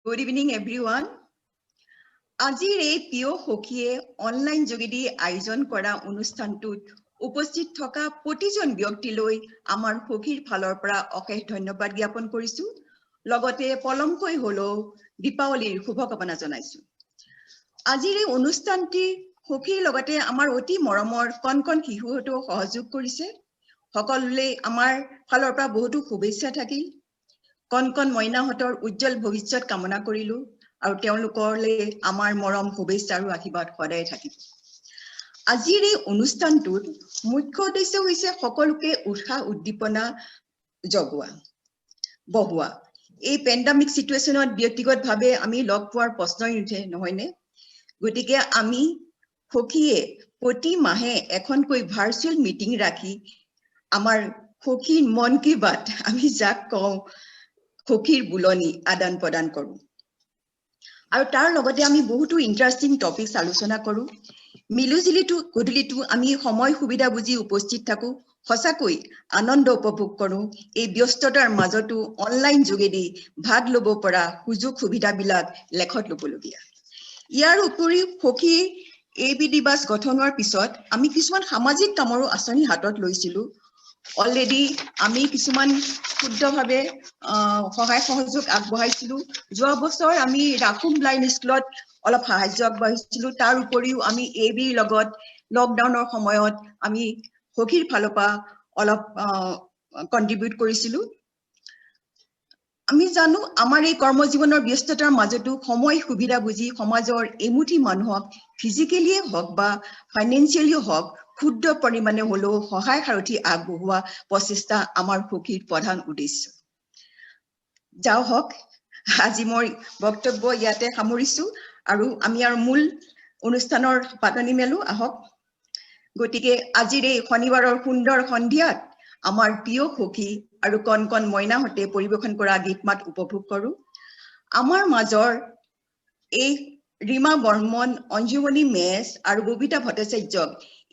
Good evening, everyone. আজিৰ এই প্ৰিয় সখীয়ে অনলাইন যোগেদি আয়োজন কৰা অনুষ্ঠানটোত উপস্থিত থকা প্ৰতিজন ব্যক্তিলৈ আমাৰ সখীৰ ফালৰ পৰা অশেষ ধন্যবাদ জ্ঞাপন কৰিছো। লগতে পলমকৈ হলেও দীপাৱলীৰ শুভকামনা জনাইছো। আজিৰ এই অনুষ্ঠানটি সখীৰ লগতে আমাৰ অতি মৰমৰ কণ কণ শিশুহঁতেও সহযোগ কৰিছে। সকলোলৈ আমাৰ ফালৰ পৰা বহুতো শুভেচ্ছা থাকিল। কণ কণ মইনাহঁতৰ উজ্জ্বল ভৱিষ্যত কামনা কৰিলো আৰু তেওঁলোকলৈ আমাৰ মৰম শুভেচ্ছা আৰু আশীৰ্বাদ সদায় থাকিব। আজিৰ এই অনুষ্ঠানটোৰ মুখ্য উদ্দেশ্য হৈছে সকলোকে উৎসাহ উদ্দীপনা বঢ়োৱা। এই পেণ্ডামিক চিটুৱেশ্যনত ব্যক্তিগতভাৱে আমি লগ পোৱাৰ প্ৰশ্নই নুঠে, নহয়নে? গতিকে আমি সখীয়ে প্ৰতি মাহে এখনকৈ ভাৰ্চুৱেল মিটিং ৰাখি আমাৰ সখীৰ মন কি বাত আমি যাক কওঁ সখীৰ বুলনি আদান প্ৰদান কৰো। আৰু তাৰ লগতে আমি বহুতো ইণ্টাৰেষ্টিং টপিকছ আলোচনা কৰো। মিলিজুলিটো গধূলিটো আমি সময় সুবিধা বুজি উপস্থিত থাকো। সঁচাকৈ আনন্দ উপভোগ কৰো। এই ব্যস্ততাৰ মাজতো অনলাইন যোগেদি ভাগ ল'ব পৰা সুযোগ সুবিধাবিলাক লেখত ল'বলগীয়া। ইয়াৰ উপৰিও সখী AB দিৱস গঠন হোৱাৰ পিছত আমি কিছুমান সামাজিক কামৰো আঁচনি হাতত লৈছিলো। অলৰেডি আমি কিছুমান শুদ্ধভাৱে সহায় সহযোগ আগবঢ়াইছিলো। যোৱা বছৰ আমি ৰাখুম ব্লাইণ্ড স্কুলত অলপ সাহায্য আগবঢ়াইছিলো। তাৰ উপৰিও আমি ABৰ লগত লকডাউনৰ সময়ত আমি সখীৰ ফালৰ পৰা অলপ কণ্ট্ৰিবিউট কৰিছিলো। আমি জানো আমাৰ এই কৰ্মজীৱনৰ ব্যস্ততাৰ মাজতো সময় সুবিধা বুজি সমাজৰ এমুঠি মানুহক ফিজিকেলিয়ে হওক বা ফাইনেন্সিয়েলিও হওক ক্ষুদ্ৰ পৰিমাণে হলেও সহায় সাৰথি আগবঢ়োৱা প্ৰচেষ্টা আমাৰ সখীৰ প্ৰধান উদ্দেশ্য। যাও হওক, আজি মই বক্তব্য ইয়াতে সামৰিছো আৰু আমি আৰু মূল অনুষ্ঠানৰ পাতনি মেলো আহক। গতিকে আজিৰ এই শনিবাৰৰ সুন্দৰ সন্ধিয়াত আমাৰ প্ৰিয় সখী আৰু কণ কণ মইনাহঁতে পৰিৱেশন কৰা গীত মাত উপভোগ কৰো। আমাৰ মাজৰ এই ৰীমা বৰ্মন, অঞ্জুমণি মেছ আৰু ববিতা ভট্টাচাৰ্যক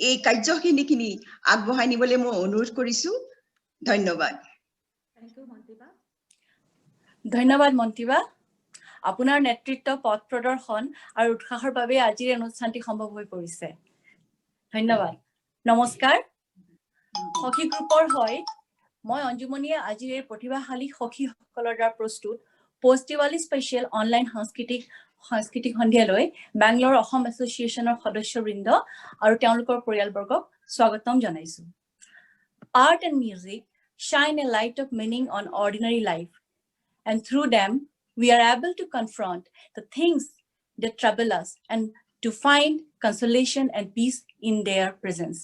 এই কাৰ্যখিনি আগবঢ়াই নিবলৈ মই অনুৰোধ কৰিছো। ধন্যবাদ। ধন্যবাদ মন্ত্ৰীবা। আপোনাৰ নেতৃত্ব, পথ প্ৰদৰ্শন আৰু উৎসাহৰ বাবে আজিৰ অনুষ্ঠানটি সম্ভৱ হৈ পৰিছে। ধন্যবাদ। নমস্কাৰ। সখী গ্ৰুপৰ হৈ মই অঞ্জুমণিয়ে আজিৰ এই প্ৰতিভাশালী সখীসকলৰ দ্বাৰা প্ৰস্তুত পোষ্ট দিৱালী স্পেচিয়েল অনলাইন সাংস্কৃতিক সন্ধিয়ালৈ বেংগলোৰ অসম এছ'চিয়েশ্যনৰ সদস্যবৃন্দ আৰু তেওঁলোকৰ পৰিয়ালবৰ্গক স্বাগতম জনাইছো। Art and music shine a light of meaning on ordinary life, and through them we are able to confront the things that trouble us and to find consolation and peace in their presence.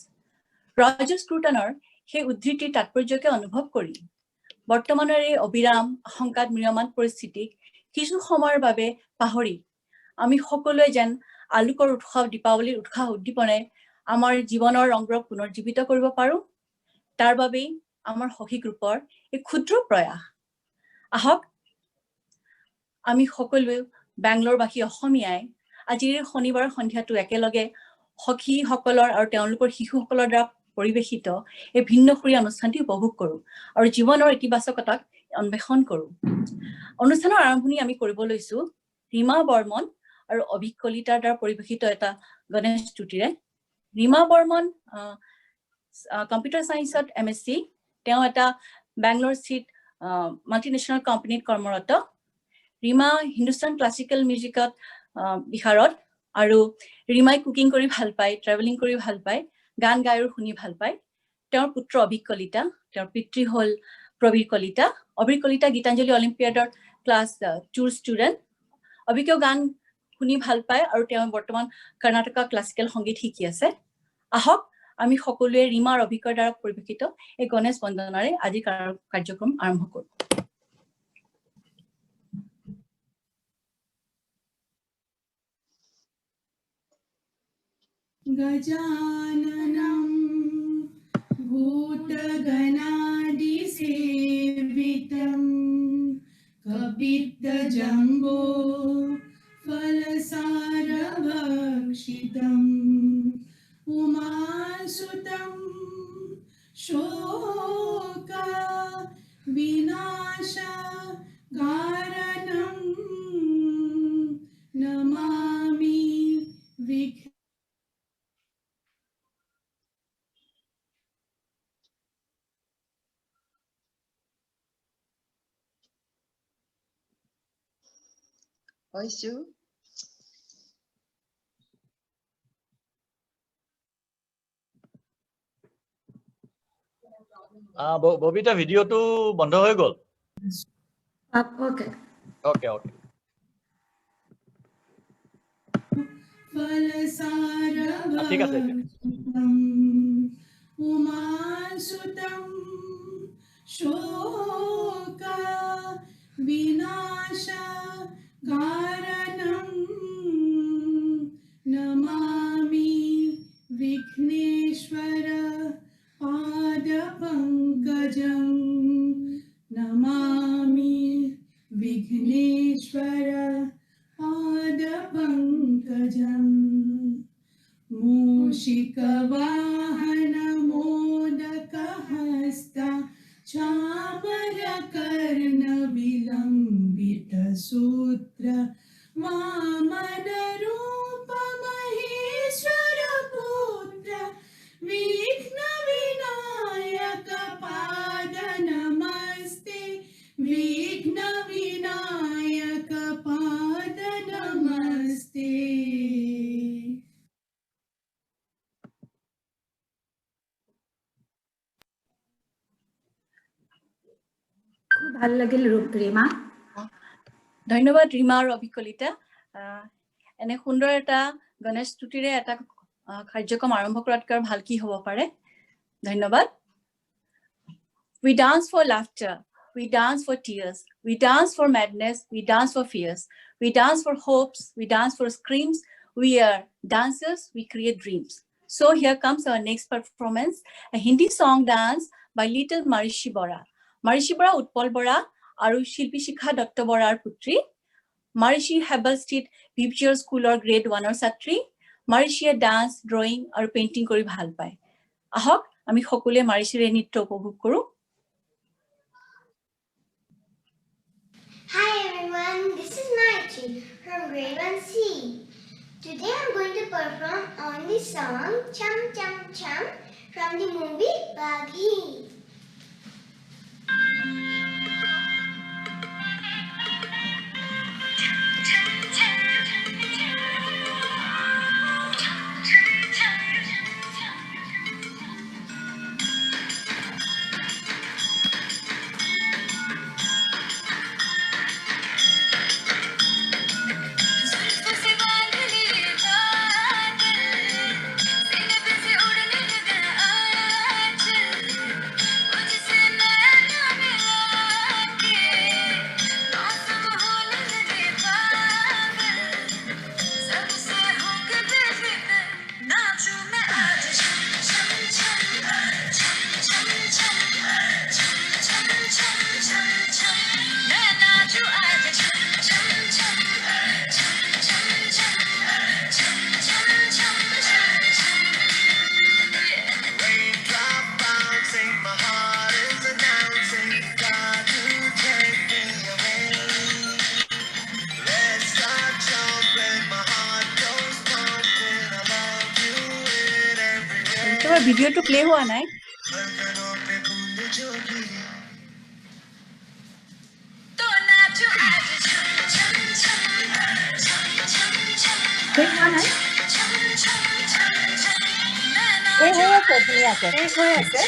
ৰজাৰ স্ক্ৰুটনৰ সেই উদ্ধৃতিৰ তাৎপৰ্যকে অনুভৱ কৰি বৰ্তমানৰ এই অবিৰাম আশংকাত ম্ৰিয়মান পৰিস্থিতিক কিছু সময়ৰ বাবে পাহৰি আমি সকলোৱে যেন আলোকৰ উৎসৱ দীপাৱলীৰ উৎসাহ উদ্দীপনাৰে আমাৰ জীৱনৰ ৰংবোৰ পুনৰ্জীৱিত কৰিব পাৰো। তাৰ বাবেই আমাৰ সখী গ্ৰুপৰ এই ক্ষুদ্ৰ প্ৰয়াস। আহক আমি সকলোৱে বেংগলোৰবাসী অসমীয়াই আজিৰ শনিবাৰৰ সন্ধিয়াটো একেলগে সখীসকলৰ আৰু তেওঁলোকৰ শিশুসকলৰ দ্বাৰা পৰিৱেশিত এই ভিন্নসুৰীয়া অনুষ্ঠানটি উপভোগ কৰো আৰু জীৱনৰ ইতিবাচকতাক অন্বেষণ কৰো। অনুষ্ঠানৰ আৰম্ভণি আমি কৰিব লৈছো ৰীমা বৰ্মন আৰু অভিক কলিতাৰ দ্বাৰা পৰিৱেশিত এটা গণেশ স্তুতিৰে। ৰীমা বৰ্মন কম্পিউটাৰ সায়েন্সত MSc, তেওঁ এটা বেংগলোৰ স্থিত মাল্টিনেশ্যনেল কোম্পানীত কৰ্মৰত। ৰীমা হিন্দুস্তান ক্লাছিকেল মিউজিকত বিশাৰদ আৰু ৰীমাই কুকিং কৰি ভাল পায়, ট্ৰেভেলিং কৰি ভাল পায়, গান গাই আৰু শুনি ভাল পায়। তেওঁৰ পুত্ৰ অভিক কলিতা, তেওঁৰ পিতৃ হ'ল প্ৰবীৰ কলিতা। অভিক কলিতা গীতাঞ্জলি অলিম্পিয়াডৰ ক্লাছ 2 ষ্টুডেণ্ট। অভিকেও গান শুনি ভাল পায় আৰু তেওঁ বৰ্তমান কৰ্ণাটকা ক্লাছিকেল সংগীত শিকি আছে। আহক আমি সকলোৱে ৰীমাৰ অভিকৰ দ্বাৰা পৰিৱেশিত এই গণেশ বন্দনাৰে আজি কাৰ্যক্ৰম আৰম্ভ কৰোঁ। गजाननं भूतगणादिसेवितं कपित्तजम्बो फलसारभक्षितम् उमासुतं शोका विनाशकारणं হৈছো। ববিতা ভিডিওটো বন্ধ হৈ গ'ল। Okay. Okay okay. ঠিক আছে উমাসুতম শোক বিনাশ কারণম নমামি বিঘ্নেশ্বর পাদ পঙ্কজম নমামি विघ्नेश्वर पादपङ्कजम् मूषिकवाहन मोदकहस्ता चामरकर्ण विलम्बितसूत्र वामनरूप महेश्वर पुत्र विघ्न विनायक पाद नमस्ते विघ्न विनायक पाद नमस्ते। খুব ভাল লাগিল ৰীমা। ধন্যবাদ ৰীমা আৰু অভিকলিতা। এনে সুন্দৰ এটা গণেশ স্তুতিৰে এটা কাৰ্যক্ৰম আৰম্ভ কৰাতকৈ ভাল কি হ'ব পাৰে। ধন্যবাদ। We dance for laughter, we dance for tears, we dance for madness, we dance for fears, we dance for hopes, we dance for screams, we are dancers, we create dreams. So here comes our next performance, a Hindi song dance by little Marishi Bora. Marishi Bora Utpal Bora aru Shilpi Shikha Dr. Borar putri. Marishi Hebel Street Picture School or grade 1 or Satri. Marishi dance, drawing aru painting kori bhal pai. Ahok ami সকলোৱে Marishi ৰে নৃত্য উপভোগ কৰো। Hi everyone, this is Naichi from grade 1C. Today I'm going to perform on the song Chum Chum Chum from the movie Baghi. ভিডিওটো play হোৱা নাই। হৈ আছে।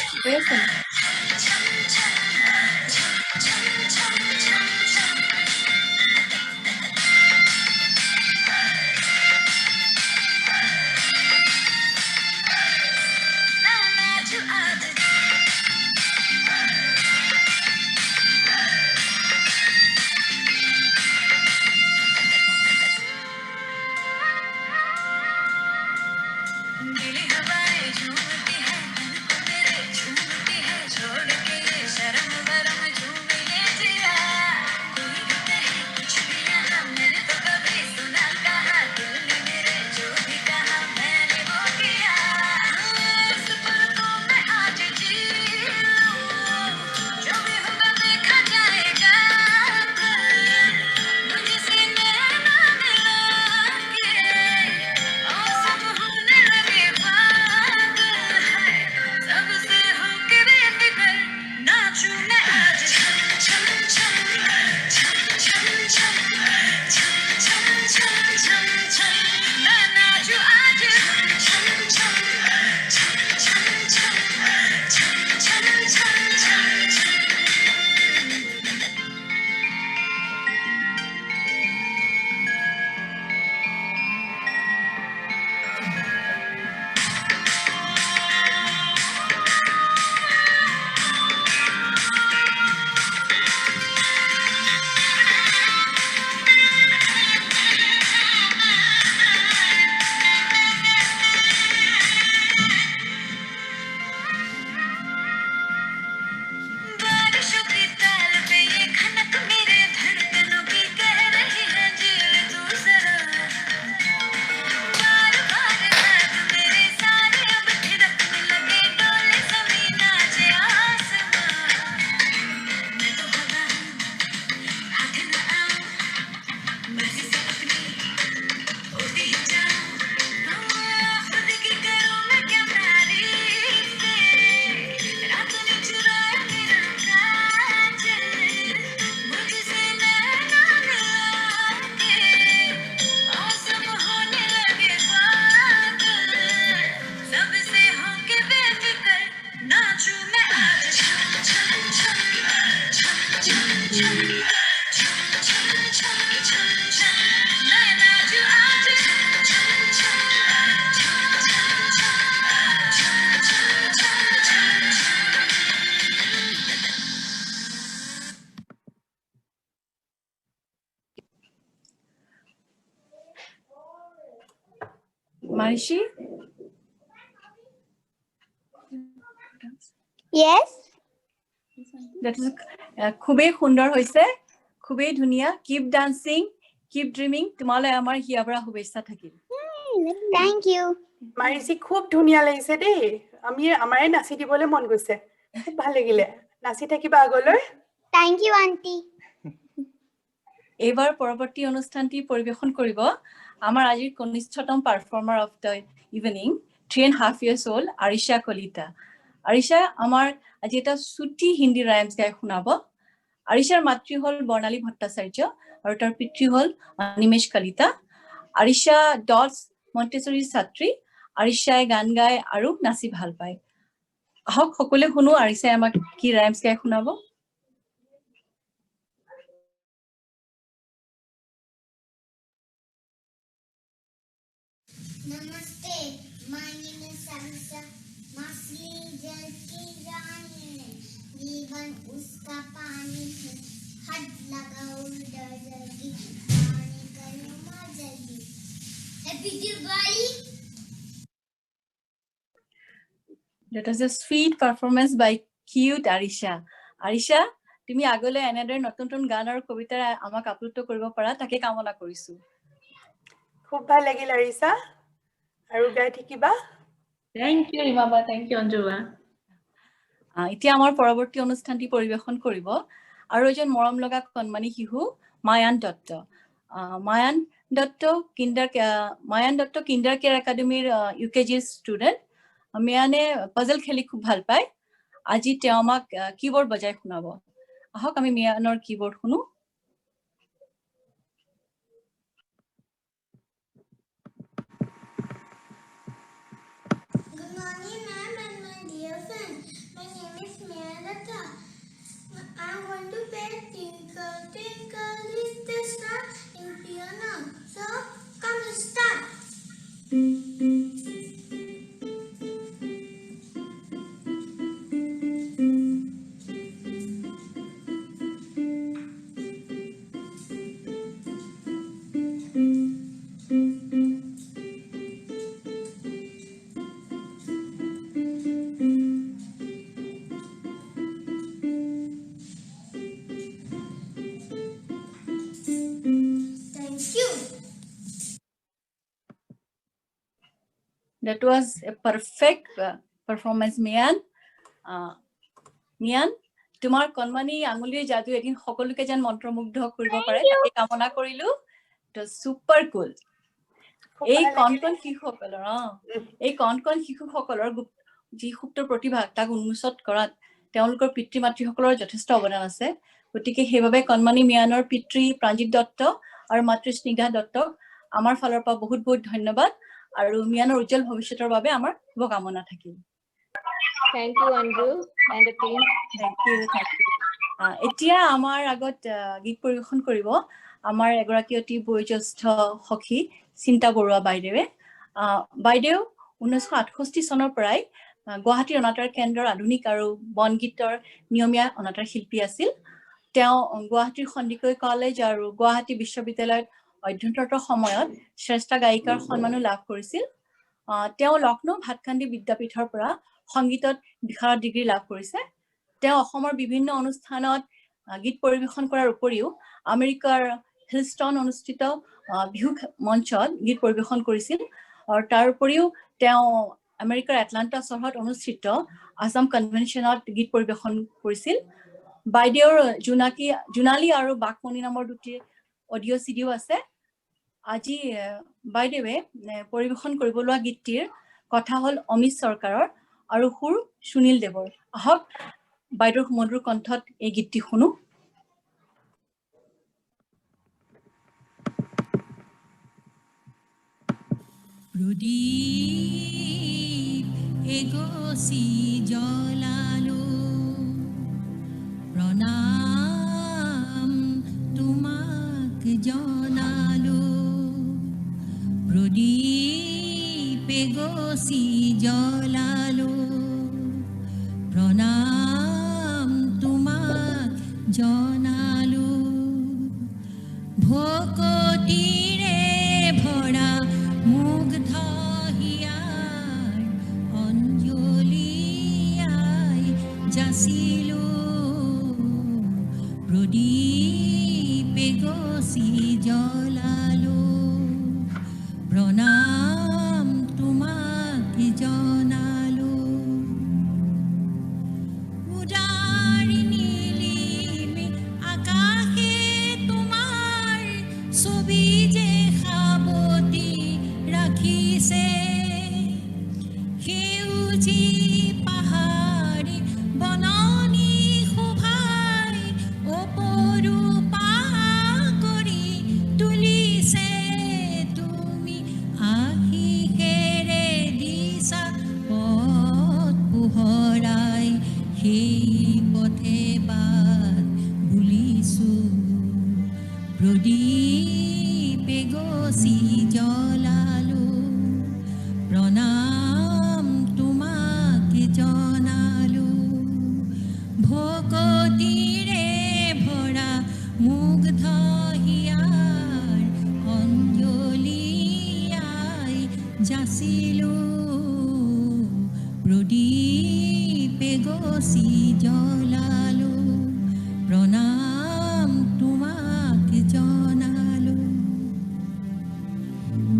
মানিষী Yes. খুবেই সুন্দৰ হৈছে, খুবেই ধুনীয়া। Keep dancing, keep dreaming. তোমালৈ আমাৰ হিয়াৰ পৰা শুভেচ্ছা থাকিল। Thank you. মাৰিছি খুব ধুনীয়া লাগিছে দেই আমাৰে নাচি দিবলৈ মন গৈছে খুব ভাল লাগিলে নাচি থাকিবা আগলৈ Thank you, Auntie. এইবাৰ পৰৱৰ্তী অনুষ্ঠানটি পৰিৱেশন কৰিব আমাৰ আজিৰ কনিষ্ঠতম performer of the evening 3.5 years old Arisha Kalita. Arisha আমাৰ আজি এটা চুটি হিন্দী ৰাইমছ গাই শুনাব। আৰিশাৰ মাতৃ হ'ল বৰ্ণালী ভট্টাচাৰ্য আৰু তাৰ পিতৃ হ'ল নিমেশ কলিতা। আৰিশা ডটছ মন্টেছৰীৰ ছাত্ৰী। আৰিশাই গান গায় আৰু নাচি ভাল পায়। আহক সকলোৱে শুনো আৰিশাই আমাক কি ৰাইমছ গাই শুনাব। Namaste. My name is Arisha. मछली जल की रानी है, जीवन उसका पानी है, हद लगाओ डर जल्दी, पानी करो माँ जल्दी। Happy Diwali! That was a sweet performance by cute Arisha. Arisha, তুমি আগলৈ এনেদৰে নতুন নতুন গান আৰু কবিতা আমাক আপলোড কৰিব পাৰা তাকে কামনা কৰিছো। খুব ভাল লাগিল আৰিছা আৰু গাই থাকিবা। Thank you, Rimaba. Thank you, Anjuma. এতিয়া আমাৰ পৰৱৰ্তী অনুষ্ঠানটি পৰিৱেশন কৰিব আৰু এজন মৰম লগা কণমানি শিশু Mayan Dutta. Mayan Dutta kinder care একাডেমীৰ UKG ষ্টুডেণ্ট। মায়ানে পাজল খেলি খুব ভাল পায়। আজি তেওঁ আমাক কিবৰ্ড বজাই শুনাব। আহক আমি মায়ানৰ কিবৰ্ড শুনো। Good morning, ma'am and my dear friend. My name is Maya Datta. I'm going to play Twinkle Twinkle Little Star in piano. So, come let's start. Thank you. That was a perfect performance, Mian. Mian, তোমাৰ কণমানি আঙুলিৰ যাদু এদিন সকলোকে যেন মন্ত্ৰমুগ্ধ কৰিব পাৰে তাকে কামনা কৰিলো। তো সুপাৰ কুল। এই কণ শিশুসকলৰ যি সুপ্ত প্ৰতিভা তাক উন্মোচন কৰাত তেওঁলোকৰ পিতৃ মাতৃসকলৰ যথেষ্ট অৱদান আছে। গতিকে সেইবাবে কণমানি মিয়ানৰ পিতৃ প্ৰাঞ্জিত দত্ত আৰু মাতৃ স্নিগ্ধা দত্তক আমাৰ ফালৰ পৰা বহুত বহুত ধন্যবাদ আৰু মিয়ানৰ উজ্জ্বল ভৱিষ্যতৰ বাবে আমাৰ শুভকামনা থাকিল। Thank you, Anju and the team. Thank you. এতিয়া আমাৰ আগত গীত পৰিৱেশন কৰিব আমাৰ এগৰাকী অতি বয়োজ্যেষ্ঠ সখী চিন্তা বৰুৱা বাইদেৱে। বাইদেউ 1968 চনৰ পৰাই গুৱাহাটী অনাতাঁৰ কেন্দ্ৰৰ আধুনিক আৰু বনগীতৰ নিয়মীয়া অনাতাঁৰ শিল্পী আছিল। তেওঁ গুৱাহাটীৰ সন্দিকৈ কলেজ আৰু গুৱাহাটী বিশ্ববিদ্যালয়ত অধ্যয়নৰত সময়ত শ্ৰেষ্ঠ গায়িকাৰ সন্মানো লাভ কৰিছিল। তেওঁ লক্ষ্ণৌ ভাতখান্দি বিদ্যাপীঠৰ পৰা সংগীতত বিশাৰদ ডিগ্ৰী লাভ কৰিছে। তেওঁ অসমৰ বিভিন্ন অনুষ্ঠানত গীত পৰিৱেশন কৰাৰ উপৰিও আমেৰিকাৰ হিলষ্টন অনুষ্ঠিত বিহু মঞ্চত গীত পৰিৱেশন কৰিছিল আৰু তাৰ উপৰিও তেওঁ আমেৰিকাৰ এটলান্টা চহৰত অনুষ্ঠিত আসাম কনভেনশ্যনত গীত পৰিৱেশন কৰিছিল। বাইদেউৰ জোনালী আৰু বাকমণি নামৰ দুটি অডিঅ' চিডিও আছে। আজি বাইদেৱে পৰিৱেশন কৰিব লোৱা গীতটিৰ কথা হ'ল অমিত চৰকাৰৰ আৰু সুৰ সুনীল দেৱৰ। আহক বাইদেউৰ সুমধুৰ কণ্ঠত এই গীতটি শুনো। প্ৰদীপ এগোছি জ্বলালো, প্ৰণাম জনালো প্ৰদীপে গছি জ্বলালো প্ৰণাম তোমাক জনালো ভকতিৰে ভৰা মুগ্ধ হিয়াৰ অঞ্জলিয়াই যাচিলো প্ৰদীপে গছি জ্বলালো প্ৰণাম তোমাক জনালো উদাৰি নীলিমে আকাশে তোমাৰ ছবি যে সাৱটি ৰাখিছে সেউজী পাহাৰী বননি শোভাই অপৰূপা কৰি তুলিছে তুমি আশীষেৰে দিছা পথ পোহৰাই সেই পথে বাট বুলিছো প্ৰদীপে গছি জ্বলালো প্ৰণাম তোমাক জনালো ভকতিৰে ভৰা মুগ্ধ হিয়াৰ অঞ্জলিয়াই যাচিলো প্ৰদীপে গছি জ্বলালো প্ৰণাম তোমাক জনালো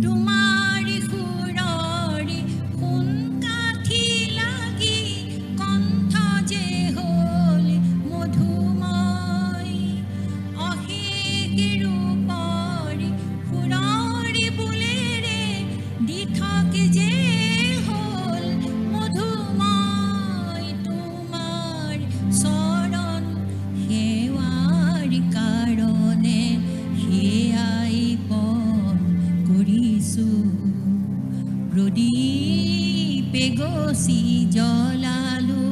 তোমাৰি সুৰৰি সোণ কাঠি লাগি কণ্ঠ যে হ'ল মধুময় অশেষ ৰূপৰি সুৰৰি বোলেৰে দিঠক যে হ'ল মধুময় তোমাৰ চৰণ সেৱাৰ কাৰণে সেয়াই পণ কৰিছো প্ৰদীপে গছি জ্বলালো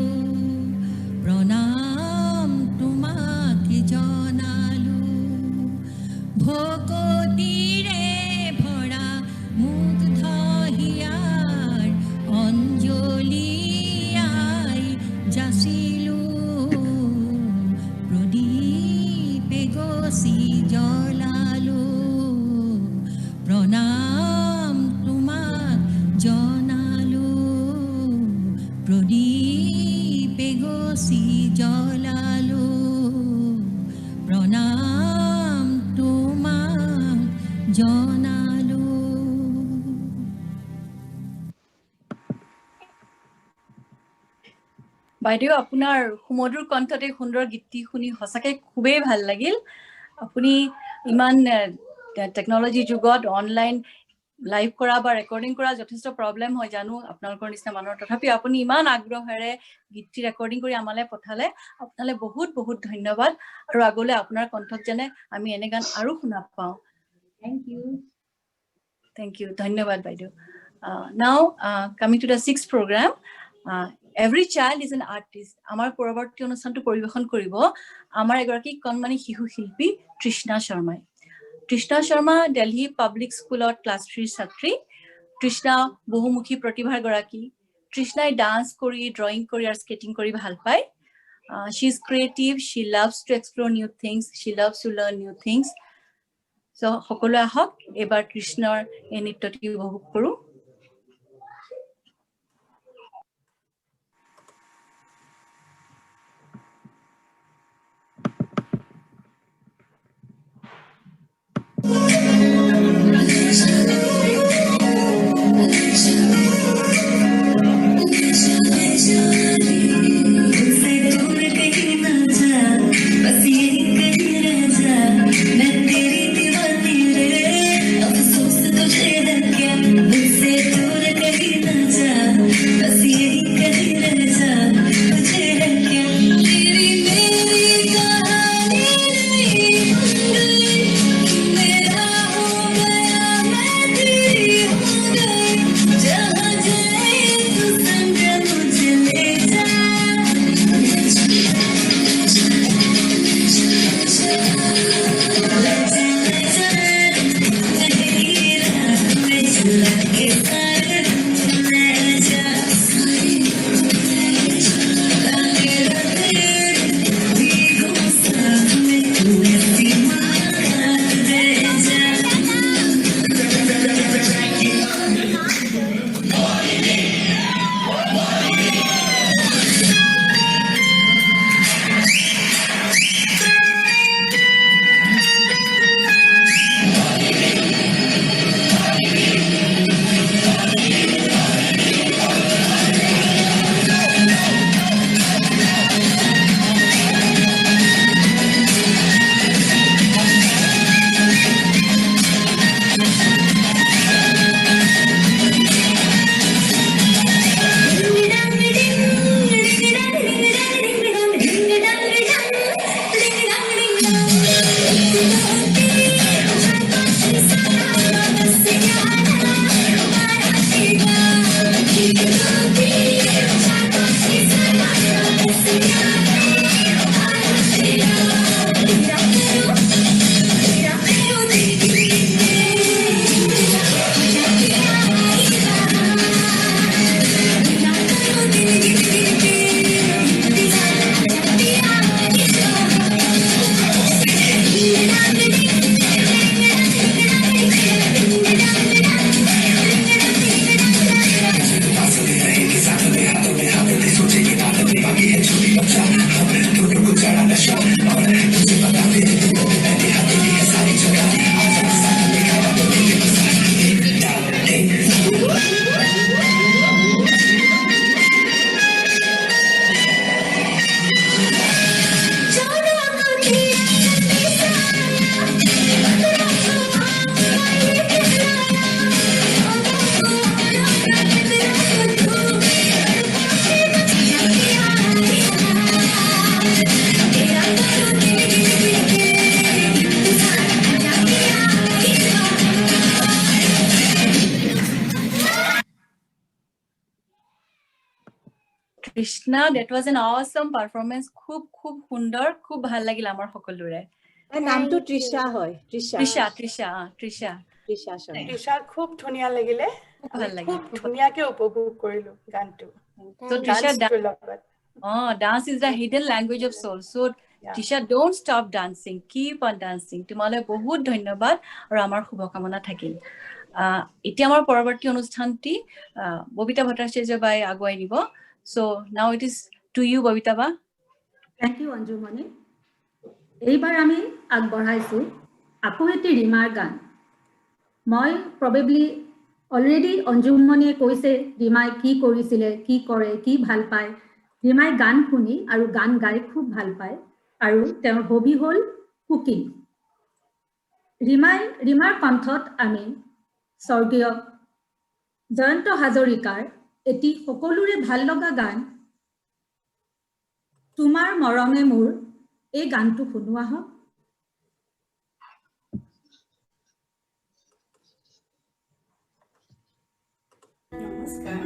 প্ৰণাম তোমাক জনালো ভকতিৰে ভৰা মুগ্ধ হিয়াৰ অঞ্জলিয়াই যাচিলো প্ৰদীপে গছি জ্বলালো প্ৰণাম তোমাক জনালো প্ৰদীপে গছি জ্বলালো প্ৰণাম তোমাক জনালো বাইদেউ আপোনাৰ সুমধুৰ কণ্ঠতে সুন্দৰ গীতটি শুনি সঁচাকে খুবেই ভাল লাগিল আপুনি ইমান টেকনলজি যুগত অনলাইন লাইভ কৰা বা ৰেকৰ্ডিং কৰা যথেষ্ট প্ৰব্লেম হয় জানো আপোনালোকৰ নিচিনা মানুহৰ তথাপি আপুনি ইমান আগ্ৰহেৰে গীতটি ৰেকৰ্ডিং কৰি আমালৈ পঠালে আপোনালৈ বহুত বহুত ধন্যবাদ আৰু আগলৈ আপোনাৰ কণ্ঠত যেনে আমি এনে গান আৰু শুনা পাওঁ Thank you. ধন্যবাদ বাইদেউ Now coming to the sixth program Every child is an artist. আমাৰ পৰৱৰ্তী অনুষ্ঠানটো পৰিবেশন কৰিব আমাৰ এগৰাকী কণমানি শিশু শিল্পী তৃষ্ণা শৰ্মাই তৃষ্ণা শৰ্মা দিল্লী পাব্লিক স্কুলত ক্লাছ 3 ছাত্ৰী তৃষ্ণা বহুমুখী প্ৰতিভাৰ গৰাকী তৃষ্ণাই ডান্স কৰি ড্ৰয়িং কৰি আৰু স্কেটিং কৰি ভাল পায় she is creative she loves to explore new things she loves to learn new things so সকলো আহক এবাৰ তৃষ্ণাৰ এই নৃত্যটি উপভোগ কৰো Krishna, that was an awesome performance. খুব খুব সুন্দৰ, খুব ভাল লাগিল আমাৰ সকলোৰে। নামটো তৃষা হয়, তৃষা শৰ্মা। তৃষা খুব ধুনীয়া লাগিলে, খুব ভাল আমি লাগিল, খুব ধুনীয়াকে উপভোগ কৰিলো গানটো। So Trisha, ডান্সটোৰ লগত। dance is the hidden language of soul. So Trisha, don't stop dancing, keep on dancing. তোমালৈ বহুত ধন্যবাদ আৰু আমাৰ শুভকামনা থাকিল। এতিয়া আমাৰ পৰৱৰ্তী অনুষ্ঠানটি ববিতা ভট্টাচাৰ্য বাই আগুৱাই নিব। So now it is to you, Babita বা। Thank you, Anjumoni. এইবাৰ আমি আগবঢ়াইছো আকৌ এটি ৰীমাৰ গান। মই probably already অঞ্জুমণিয়ে কৈছে ৰীমাই কি কৰিছিলে, কি কৰে, কি ভাল পায়। ৰীমাই গান শুনি আৰু গান গাই খুব ভাল পায় আৰু তেওঁৰ হবি হ'ল কুকিং। ৰীমাৰ কণ্ঠত আমি স্বৰ্গীয় জয়ন্ত হাজৰিকাৰ এটি সকলোৰে ভাল লগা গান তোমাৰ মৰমে মোৰ, এই গানটো শুনোৱা হওক। নমস্কাৰ।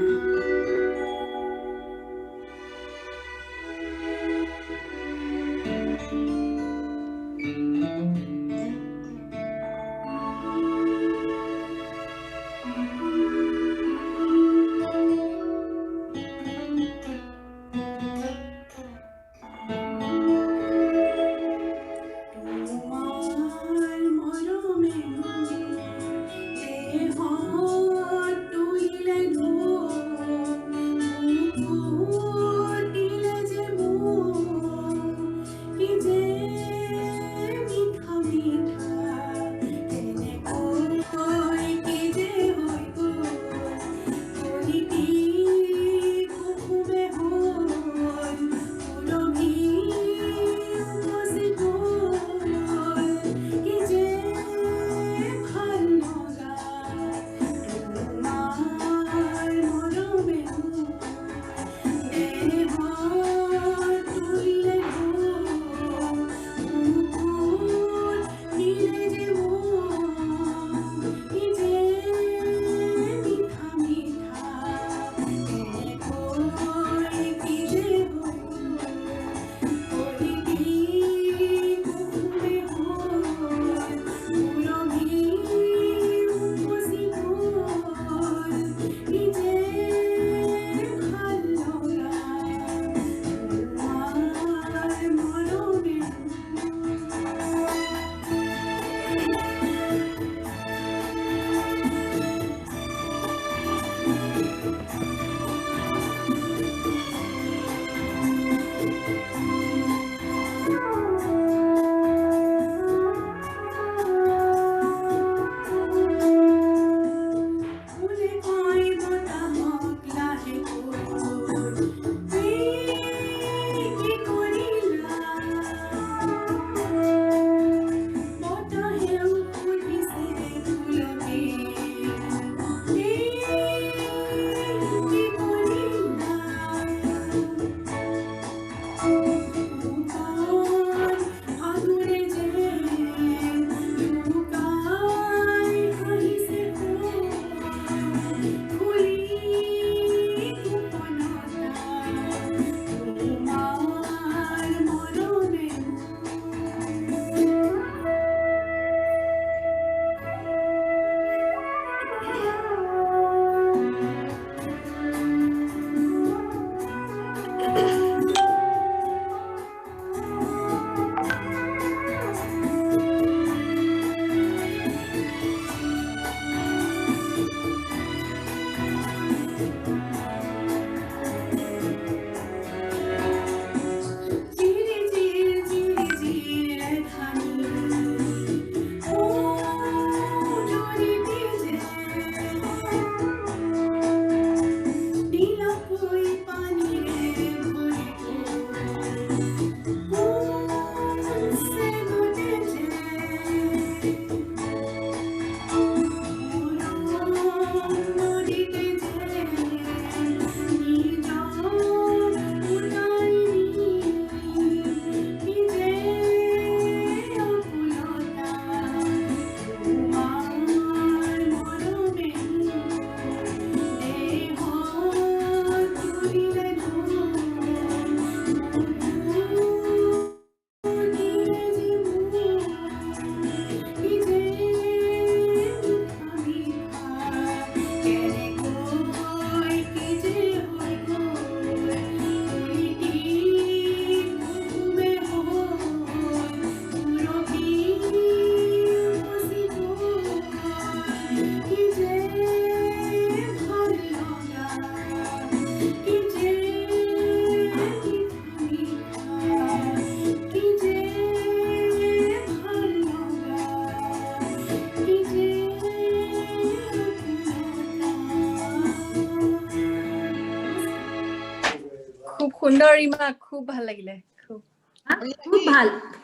সুন্দৰ ৰীমা, খুব ভাল লাগিলে।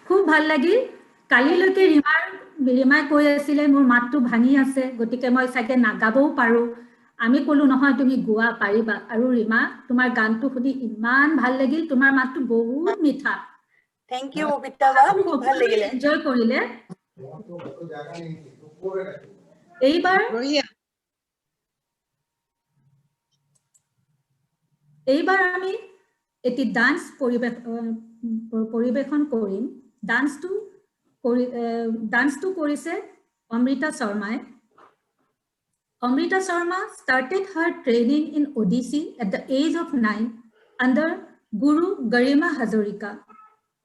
খুব ভাল লাগিল। কালিলৈকে ৰীমাই কৈ আছিলে মোৰ মাতটো ভাঙি আছে, গতিকে মই চাগে নাগাবও পাৰো। আমি ক'লো নহয় তুমি গোৱা পাৰিবা। আৰু ৰীমা, তোমাৰ গানটো শুনি ইমান ভাল লাগিল, তোমাৰ মাতটো বহুত মিঠা। থেংক ইউ ববিতা বা, খুব ভাল লাগিলে। এনজয় কৰিলে। এইবাৰ আমি এটি ডান্স পৰিবেশন কৰিম। ডান্সটো কৰিছে অমৃতা শৰ্মাই। Amrita Sharma started her training in Odissi at the age of 9 under Guru Garima Hazarika.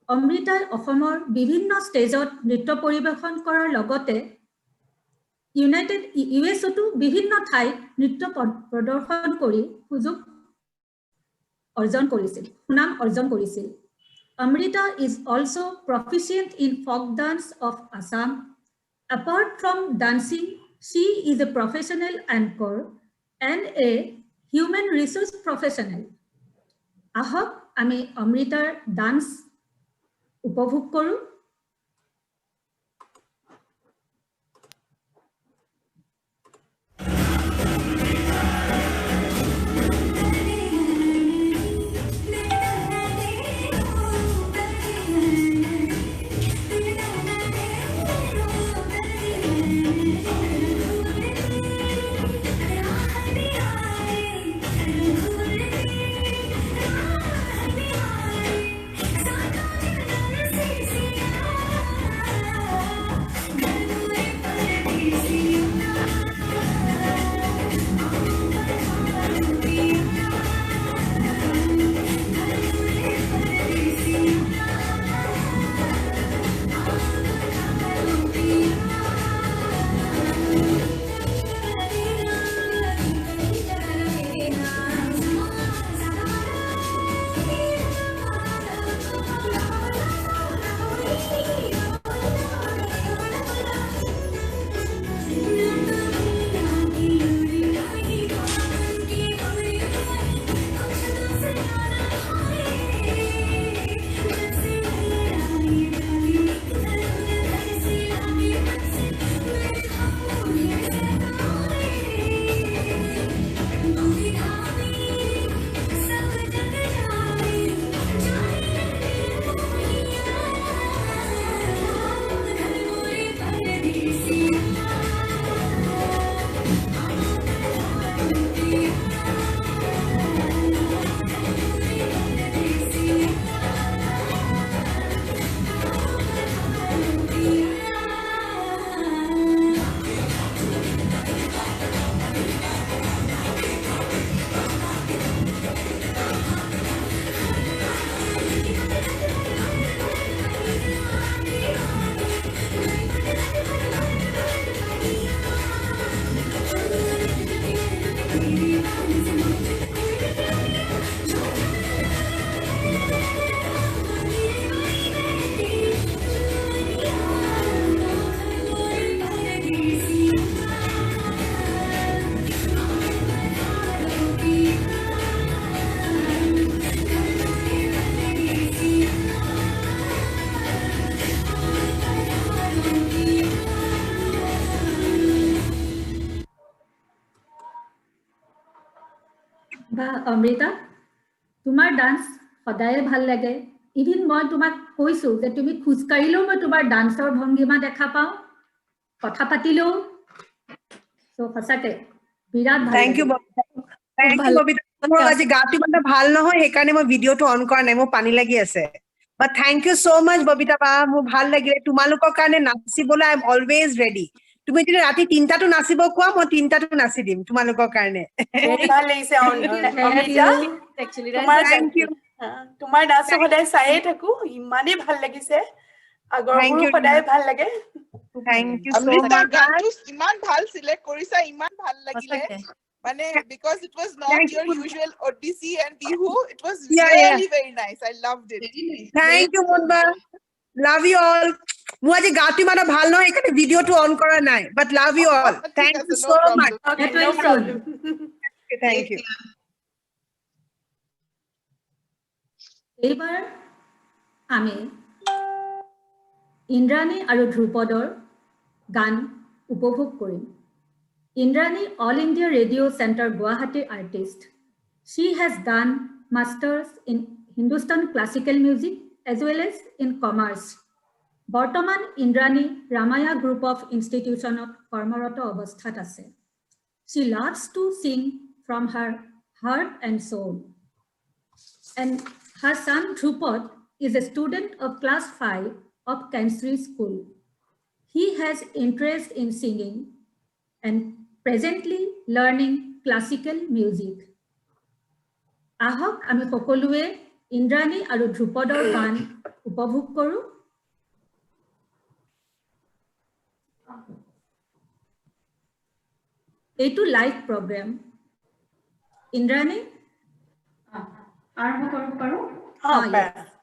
Amrita অসমৰ বিভিন্ন ষ্টেজত নৃত্য পৰিবেশন কৰাৰ লগতে ইউএছতো বিভিন্ন ঠাইত নৃত্য প্ৰদৰ্শন কৰি সুনাম অৰ্জন কৰিছিল। Amrita is also proficient in folk dance of Assam. Apart from dancing, she is a professional anchor and a human resource professional. Ahok আমি অমৃতাৰ ডান্স উপভোগ কৰো। অমৃতা, তোমাৰ ডান্স সদায় ভাল লাগে। ইভিন মই তোমাক কৈছো যে তুমি খোজকাঢ়িলেও মই তোমাৰ ডান্সৰ ভংগীমা দেখা পাওঁ, কথা পাতিলেও। সঁচাকে বিৰাট ভাল। Thank you Babita. মোৰ আজি গাটো মানে ভাল নহয়, সেইকাৰণে মই ভিডিঅ'টো অন কৰা নাই, মোৰ পানী লাগি আছে। বাট থ্যাংক ইউ সো মাচ ববিতা বা, মোৰ ভাল লাগিলে। তোমালোকৰ কাৰণে নাচিবলৈ আই এম অলৱেজ ৰেডি। তুমি যদি ৰাতি 3টাতো নাচিব কোৱা, মই 3টাতো নাচি দিম তোমালোকৰ কাৰণে। ভাল লাগিছে অমৃতা, তোমাৰ ডান্স সদায় চায়ে থাকো, ইমানেই ভাল লাগিছে। আগৰবোৰ সদায় ভাল লাগে। থ্যাংক ইউ সো অমৃতা, মাচ। গানটো ইমান ভাল সিলেক্ট কৰিছা, ইমান ভাল লাগিলে। মানে because it was not your usual Odissi and Bihu, it was really very nice. I loved it. Thank you Munba, love you all. মোৰ আজি গাটো ইমান ভাল নহয়, সেইকাৰণে ভিডিঅ'টো অন কৰা নাই, but love you all. Thank you so much. No problem. Thank you. এইবাৰ আমি ইন্দ্ৰাণী আৰু ধ্ৰুপদৰ গান উপভোগ কৰিম। Indrani All India Radio Center Guwahati artist. She has done masters in Hindustan classical music as well as in commerce. Bortoman Indrani Ramaya Group of Institution of Karmarata Avasthat ase. She loves to sing from her heart and soul. And her son Dhrupad is a student of class 5 of Kansri School. He has interest in singing and presently learning classical music. Ahok ami সকলোৱে ইন্দ্ৰাণী আৰু ধ্ৰুপদৰ গান উপভোগ কৰো। এইটো live programme. Indrani আৰম্ভ কৰিব পাৰো? yes.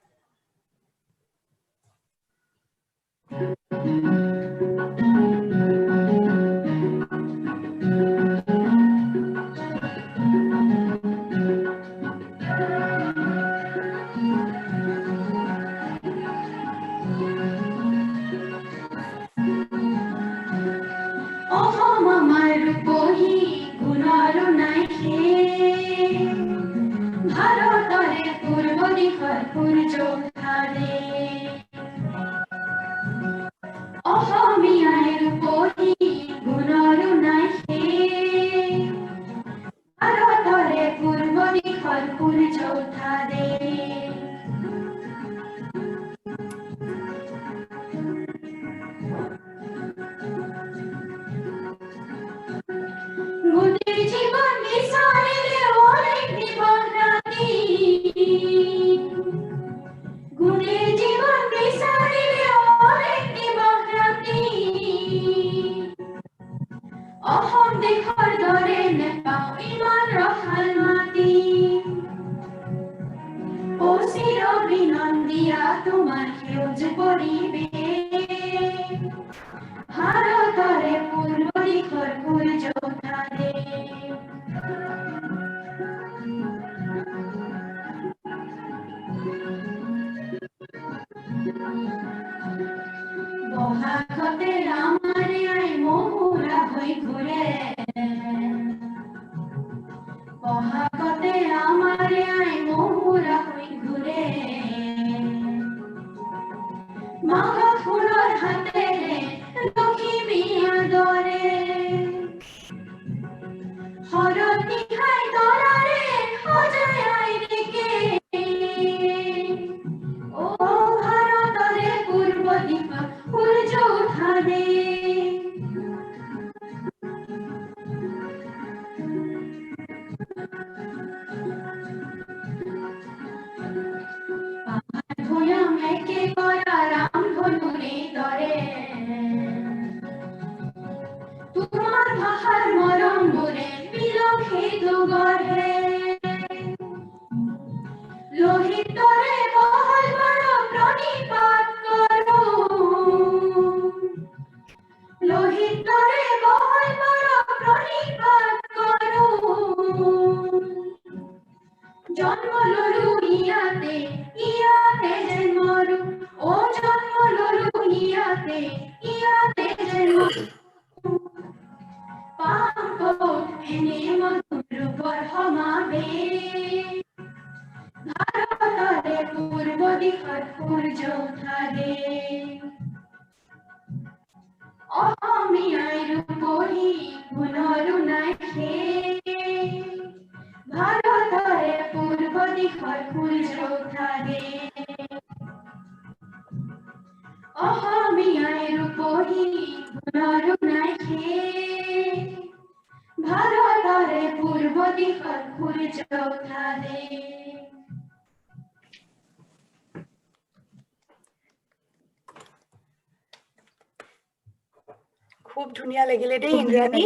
খুব ধুনীয়া লাগিলে দেই ইন্দ্ৰাণী।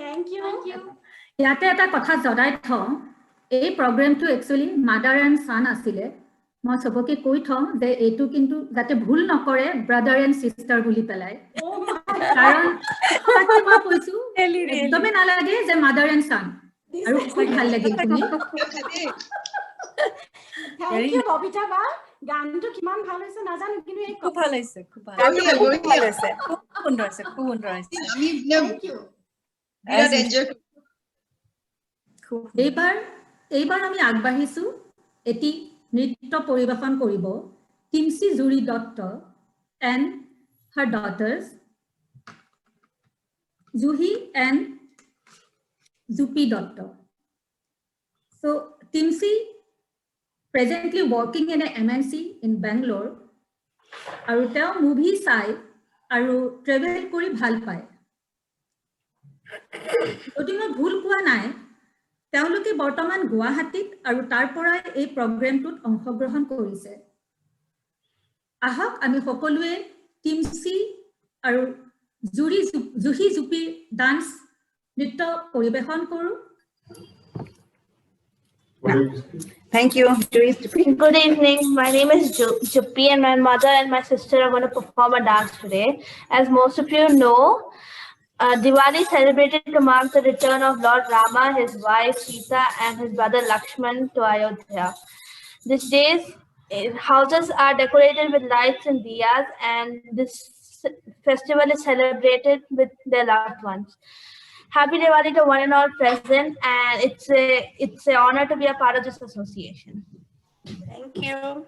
Thank you. ইয়াতে এটা কথা জনাই থওঁ, এই প্ৰগ্ৰামটো একচুয়ালি মাদাৰ এণ্ড সান আছিলে। মই সবকে কৈ থওঁ যে এইটো কিন্তু যাতে ভুল নকৰে ব্ৰাদাৰ এণ্ড সিস্টাৰ বুলি পেলাই। কাৰণ মই কৈছো একদমে নালাগে যে মাদাৰ এণ্ড সান। আৰু খুব ভাল লাগিল শুনি। Thank you, Bobita ba. গানটো কিমান ভাল হৈছে নাজানো কিন্তু এই খুব ভাল হৈছে খুব ভাল হৈছে খুব সুন্দৰ হৈছে খুব সুন্দৰ হৈছে আমি Thank you. বিৰাট এনজয় এইবাৰ আমি আগবাঢ়িছো এটি নৃত্য পৰিবেশন কৰিব টিমচি জুৰি Dutta and her daughters Juhi and Zupi Datta. So Timsi presently working in a MNC in Bangalore. Aru teo movie sai aru travel kori bhal pai. Oti moi bhul koa nai তেওলোকে বৰ্তমান গুৱাহাটীত আৰু তাৰ পৰাই এই প্ৰগ্ৰামটোত অংশগ্ৰহণ কৰিছে আহক আমি সকলোৱে টিমচি আৰু জুহি জুপি ডান্স নৃত্য পৰিবেশন কৰো Thank you. Good evening. My name is Juppy and my mother and my sister are going to perform a dance today. As most of you know, Diwali is celebrated to mark the return of Lord Rama, his wife Sita and his brother Lakshman to Ayodhya. These days, houses are decorated with lights and diyas and this festival is celebrated with their loved ones. Happy Diwali to one and all present, and it's an honor to be a part of this association. Thank you.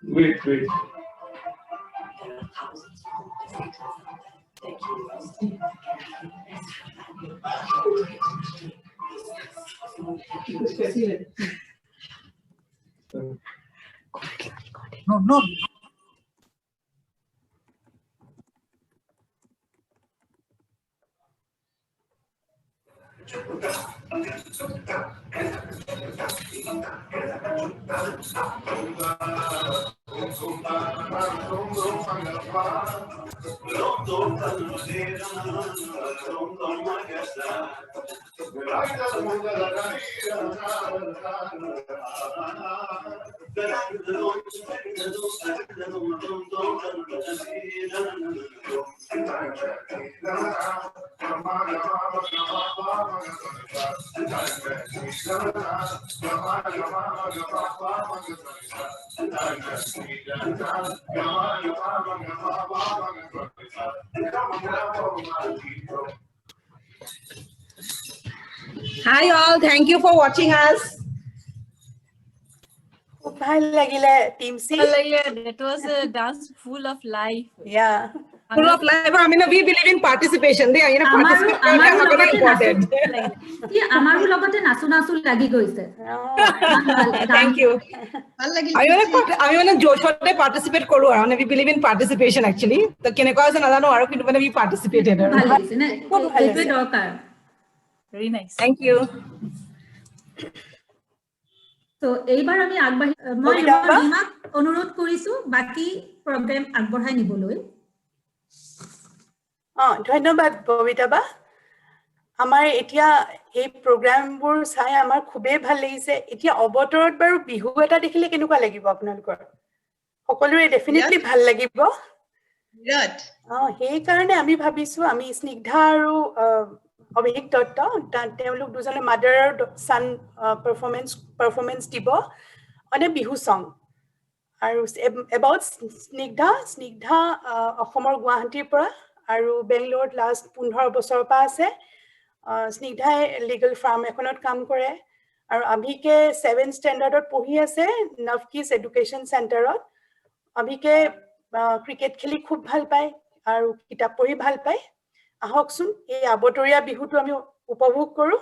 Wait. No. Hi all, thank you for watching us. ভাল লাগিলে team সি That was a dance full of life. Yeah. Full of life. I mean, we believe in participation. They are, participate. আমাৰো লগতে নাচু নাচু লাগি গৈছে Thank you. I mean, Joshua participate koru. I we believe in participation actually. The keneko ase nadano aru kintu we participated. ভাল লাগিছে না এইটোৱে দৰকাৰ Very nice. Thank you. তো এইবাৰ আমি আগবাঢ়ি মই ৰীমাক অনুৰোধ কৰিছো বাকি প্ৰগ্ৰাম আগবঢ়াই নিবলৈ ধন্যবাদ ববিতা বা আমাৰ এতিয়া এই প্ৰগ্ৰামবোৰ চাই আমাৰ খুবেই ভাল লাগিছে এতিয়া অৱতৰত বাৰু বিহু এটা দেখিলে কেনেকুৱা লাগিব আপোনালোকৰ সকলোৰে ডেফিনেটলি ভাল লাগিব বিৰাট সেই কাৰণে আমি ভাবিছো আমি স্নিগ্ধা আৰু অভিজিত দত্ত তেওঁলোক দুজনে মাদাৰ আৰু সান পাৰফৰমেন্স দিব অনে বিহু সং আৰু এবাউট স্নিগ্ধা অসমৰ গুৱাহাটীৰ পৰা আৰু বেংগলোৰত লাষ্ট 15 বছৰৰ পৰা আছে স্নিগ্ধাই লিগেল ফাৰ্ম এখনত কাম কৰে আৰু আভিকে 7th ষ্টেণ্ডাৰ্ডত পঢ়ি আছে নভকিছ এডুকেশ্যন চেণ্টাৰত আভিকে ক্ৰিকেট খেলি খুব ভাল পায় আৰু কিতাপ পঢ়ি ভাল পায় আহকচোন এই আবতৰীয়া বিহুটো আমি উপভোগ কৰো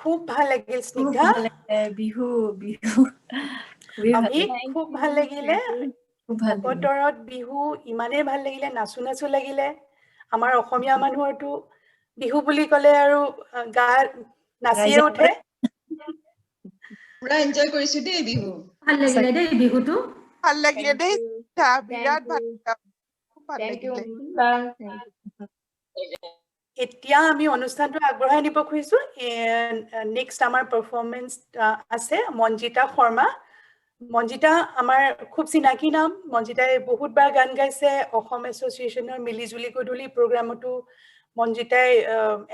খুব ভাল লাগিল স্নিগ্ধা বিহু আমি খুব ভাল লাগিলে অৱতৰত বিহু ইমানেই ভাল লাগিলে নাচু নাচু লাগিলে আমাৰ অসমীয়া মানুহৰটো বিহু বুলি ক'লে আৰু গা নাচিয়ে উঠে পুৰা এনজয় কৰিছো দেই বিহু ভাল লাগিলে দেই বিহুটো ভাল লাগিলে দেই বিৰাট ভাল লাগিলে এতিয়া আমি অনুষ্ঠানটো আগবঢ়াই নিব খুজিছো নেক্সট আমাৰ পাৰফৰমেন্স আছে মঞ্জিতা শৰ্মা মঞ্জিতা আমাৰ খুব চিনাকি নাম মঞ্জিতাই বহুতবাৰ গান গাইছে অসম এছ'চিয়েশ্যনৰ মিলিজুলি গধূলি প্ৰগ্ৰামতো মঞ্জিতাই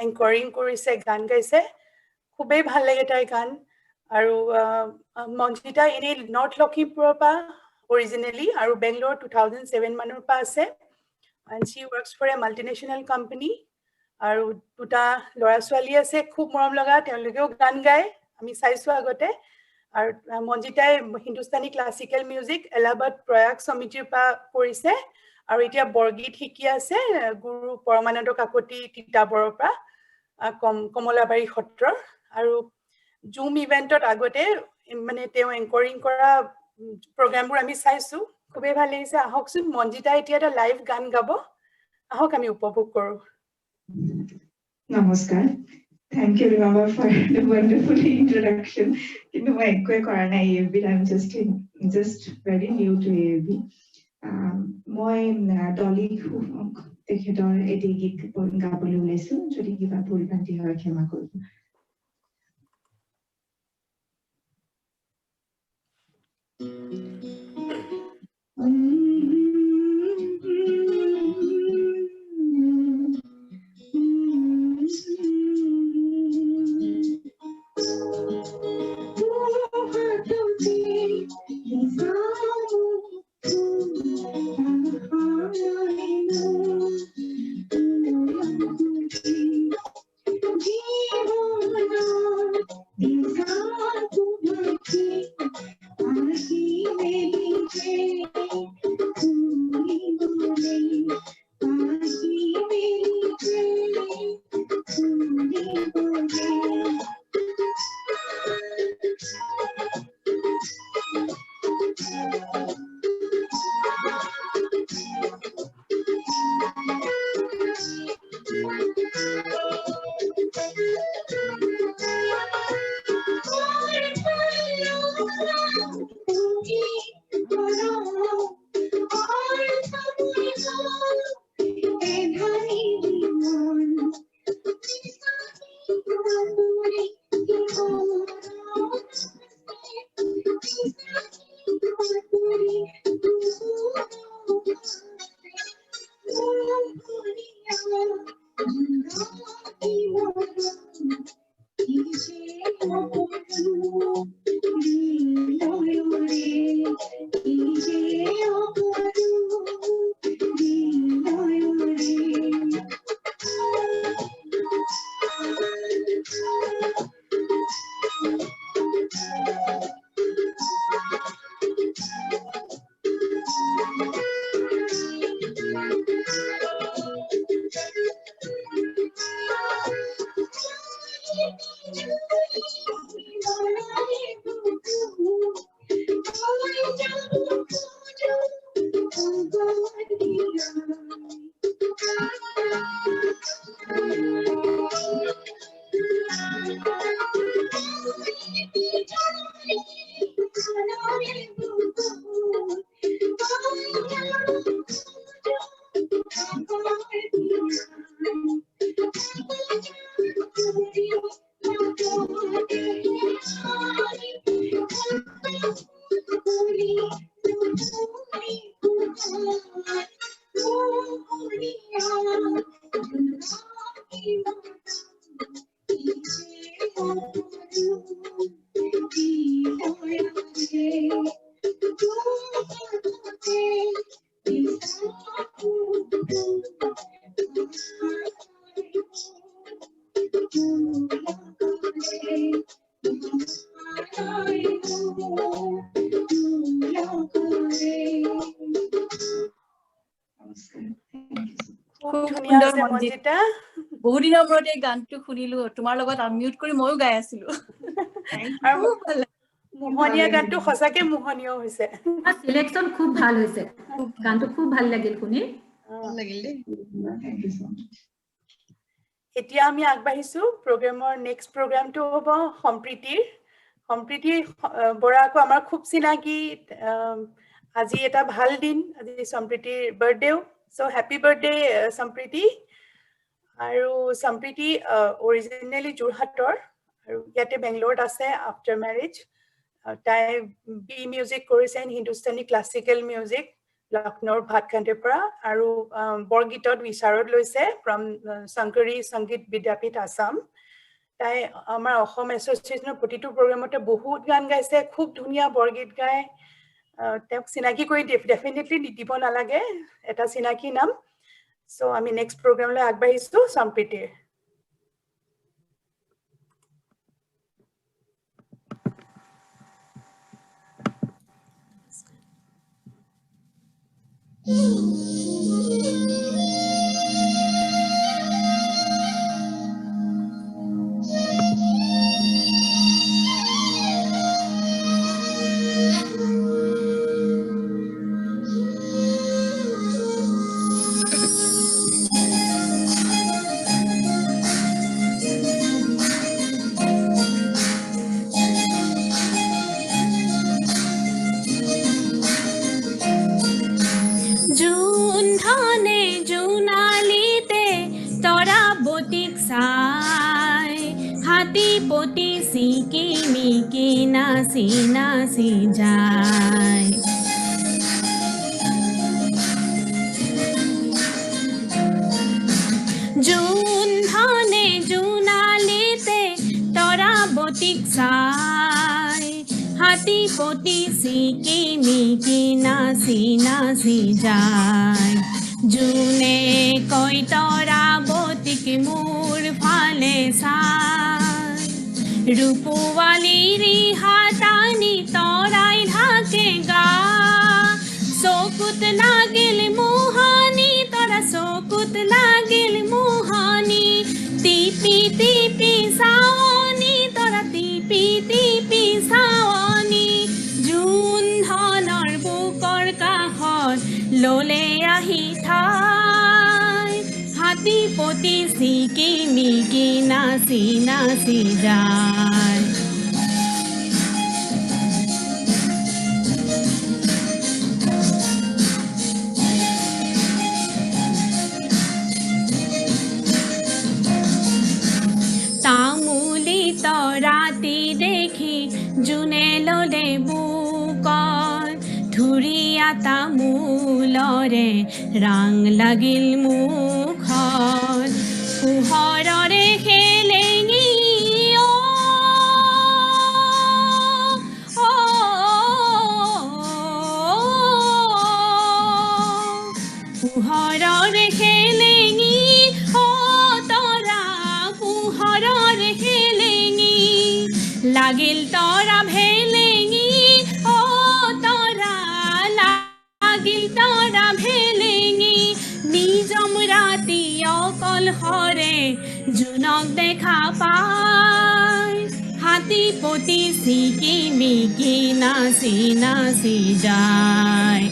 এংকৰিং কৰিছে গান গাইছে খুবেই ভাল লাগে তাইৰ গান আৰু মঞ্জিতা এনেই নৰ্থ লখিমপুৰৰ পৰা অৰিজিনেলি আৰু বেংগলোৰ 2007 মানৰ পৰা আছে and she works for a multinational company আৰু দুটা ল'ৰা ছোৱালী আছে খুব মৰম লগা তেওঁলোকেও গান গায় আমি চাইছো আগতে আৰু মঞ্জিতাই হিন্দুস্তানী ক্লাছিকেল মিউজিক এলাহাবাদ প্ৰয়াগ সমিতিৰ পৰা কৰিছে আৰু এতিয়া বৰগীত শিকি আছে গুৰু পৰমানন্দ কাকতি তিতাবৰৰ পৰা কমলাবাৰী সত্ৰৰ আৰু জুম ইভেন্টত আগতে মানে তেওঁ এংকৰিং কৰা প্ৰগ্ৰামবোৰ আমি চাইছো খুবেই ভাল লাগিছে আহকচোন মঞ্জিতা এতিয়া এটা লাইভ গান গাব আহক আমি উপভোগ কৰো নমস্কাৰ Thank you, Rimaba, for the wonderful introduction. কিন্তু মই একোৱে কৰা নাই AAB. I'm just very new to AAB. মই ডলি তেখেতৰ এটি গীত গাবলৈ ওলাইছো যদি কিবা ভুল ভ্ৰান্তি হয় ক্ষমা কৰিব মঞ্জিতা বহু দিনৰ মূৰত এই গানটো শুনিলো তোমাৰ লগত আনমিউট কৰি ময়ো গাই আছিলো মোহনীয়া গানটো সঁচাকে মোহনীয় হৈছে সিলেকশন খুব ভাল হৈছে গানটো খুব ভাল লাগিল শুনি ভাল লাগিল দেই এতিয়া আমি আগবাঢ়িছো প্ৰগ্ৰামৰ নেক্সট প্ৰগ্ৰামটো হ'ব সম্প্ৰীতিৰ বৰাকো আমাৰ খুব চিনাকি আজি এটা ভাল দিন আজি সম্প্ৰীতিৰ বাৰ্থডেও So happy birthday, Sampriti. Aru Sampriti originally Jorhator, yate Bangalore ase after marriage. Tai B music korise in Hindustani classical music, Lucknow Bhatkante pra. Aru Borgitot Visharod loise from Sankari Sangeet Vidyapith Assam. Tai amar Assam Association প্ৰতিটো প্ৰগ্ৰামতে বহুত গান গাইছে খুব ধুনীয়া বৰগীত গায় তেওঁক চিনাকি কৰি ডেফিনেটলি দিব নালাগে এটা চিনাকি নাম সো আমি নেক্সট প্ৰগ্ৰামলৈ আগবাঢ়িছো সম্প্ৰীতিৰ সিকিমিকি নাচি নাচি যায় জোন ধনে জোনালিতে তৰাবতীক চাই হাতী পতি সিকিমিকি নাচি নাচি যায় জোনে কয় তৰাবতীক মোৰ ফালে চাই ৰূপৱালী ৰিহাতানি তৰাই ঢাকে গা চকুত লাগিল মোহনী তৰা চকুত লাগিল মোহনী টিপি টিপি চাৱনী তৰা টিপি টিপি চাৱনী জোন ধনৰ বুকৰ কাষত ললে আহি ঠাই হাতী পতি সিকিমিকি নাচি নাচি যায় তামুলি তৰাতি দেখি জোনে ললে বুকৰ ধুৰীয়া তামোলৰে ৰাং লাগিল মুখত পোহৰৰে খেলেঙি পোহৰৰে খেলেঙি তৰা পোহৰৰে খেলেঙি লাগিল তৰা ভেলেঙি তৰা লাগিল তৰা ভেলেঙি নিজম ৰাতি অকলশৰে জোনক দেখা পাই হাতী পতি সিকিমিকি নাচি নাচি যায়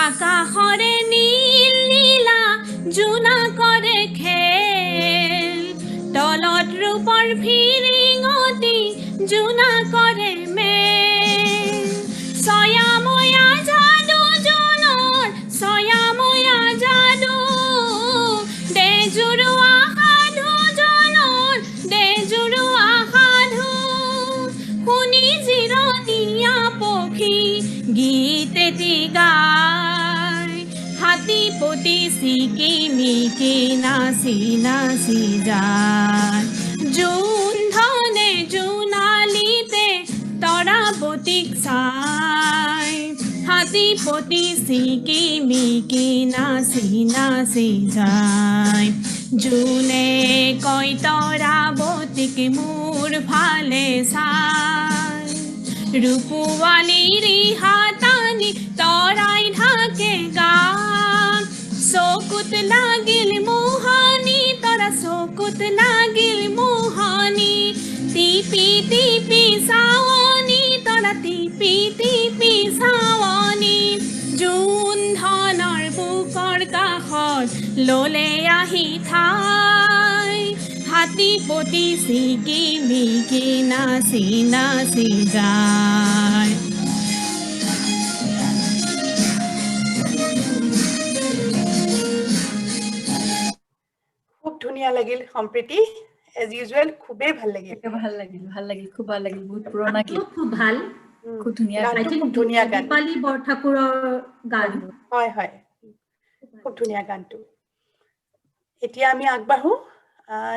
আকাশৰে নীল নীলা জোনা কৰে খেল তলত ৰূপৰ ফিৰিঙতি জোনা কৰে মেল ছয়াময়া যাদু জোনৰ ছয়াময়া যাদু দেজুৰুৱা সাধু জোনৰ দেজুৰুৱা সাধু শুনি জিৰণীয়া পক্ষী গীত এটি গায় হাতী পতি সিকিমিকি নাচি নাচি যায় জোন ধনে জোনালিতে তৰাবতীক চাই হাতী পতি সিকিমিকি নাচি নাচি যায় জোনে কয় তৰাবতীক মোৰ ফালে চাই ৰূপৱালী ৰিহাতানি তৰাই ঢাকে গা চকুত লাগিল মোহনী তৰা চকুত লাগিল মোহনী টিপি টিপি চাৱনী তৰা টিপি টিপি চাৱনী জোন ধনৰ বুকৰ কাষত ললে আহি ঠাই হাতী পতি সিকিমিকি নাচি নাচি যায় খুব ধুনীয়া লাগিল সম্প্ৰীতি এজ ইউজুৱেল খুবেই ভাল লাগিল খুব ভাল লাগিল বহুত পুৰণা গীত খুব ভাল খুব ধুনীয়া খুব ধুনীয়া গান দীপালী বৰঠাকুৰৰ গান হয় হয় খুব ধুনীয়া গানটো এতিয়া আমি আগবাঢ়ো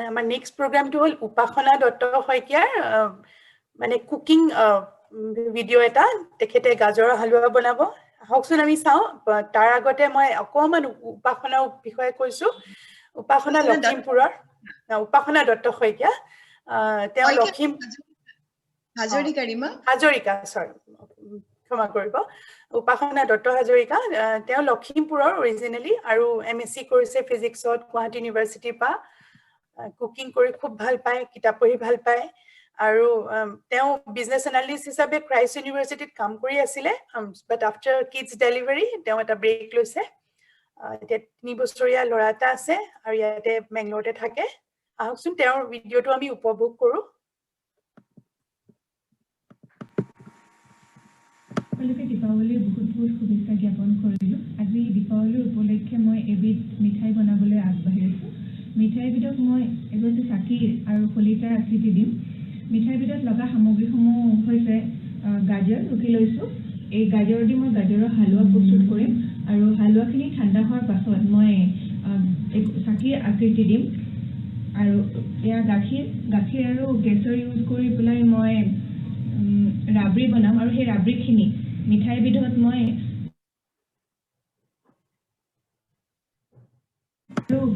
আমাৰ নেক্সট প্ৰগ্ৰামটো হ'ল উপাসনা দত্ত শইকীয়াৰ মানে কুকিং ভিডিঅ' এটা তেখেতে গাজৰৰ হালুৱা বনাব আহকচোন আমি চাওঁ তাৰ আগতে মই অকণমান উপাসনাৰ বিষয়ে কৈছো উপাসনা লখিমপুৰৰ উপাসনা দত্ত শইকীয়া তেওঁ হাজৰিকা ক্ষমা কৰিব উপাসনা দত্ত হাজৰিকা তেওঁ লখিমপুৰৰ অৰিজিনেলি আৰু MSc কৰিছে ফিজিক্সত গুৱাহাটী ইউনিভাৰ্চিটিৰ পৰা কুকিং কৰি খুব ভাল পায় কিতাপ পঢ়ি ভাল পায় আৰু তেওঁ বিজনেছ এনালিষ্ট হিচাপে ক্ৰাইষ্ট ইউনিভাৰ্চিটিত কাম কৰি আছিলে বাট আফটাৰ কিডছ ডেলিভাৰী তেওঁ এটা ব্ৰেক লৈছে এতিয়া 3 বছৰীয়া ল'ৰা এটা আছে আৰু ইয়াতে বেংগলৰতে থাকে আহকচোন তেওঁৰ ভিডিঅ'টো আমি উপভোগ কৰোঁ সকলোকে দীপাৱলীৰ বহুত বহুত শুভেচ্ছা জ্ঞাপন কৰিলোঁ আজি দীপাৱলীৰ উপলক্ষে মই এবিধ মিঠাই বনাবলৈ আগবাঢ়িছোঁ মিঠাইবিধক মই এগছি চাকি আৰু শলিতাৰ আকৃতি দিম মিঠাইবিধত লগা সামগ্ৰীসমূহ হৈছে গাজৰ ৰুকি লৈছোঁ এই গাজৰ দি মই গাজৰৰ হালোৱা প্ৰস্তুত কৰিম আৰু হালোৱাখিনি ঠাণ্ডা হোৱাৰ পাছত মই চাকিৰ আকৃতি দিম আৰু ইয়াৰ গাখীৰ আৰু গেছৰ ইউজ কৰি পেলাই মই ৰাবৰি বনাম আৰু সেই ৰাবৰিখিনি মিঠাইবিধত মই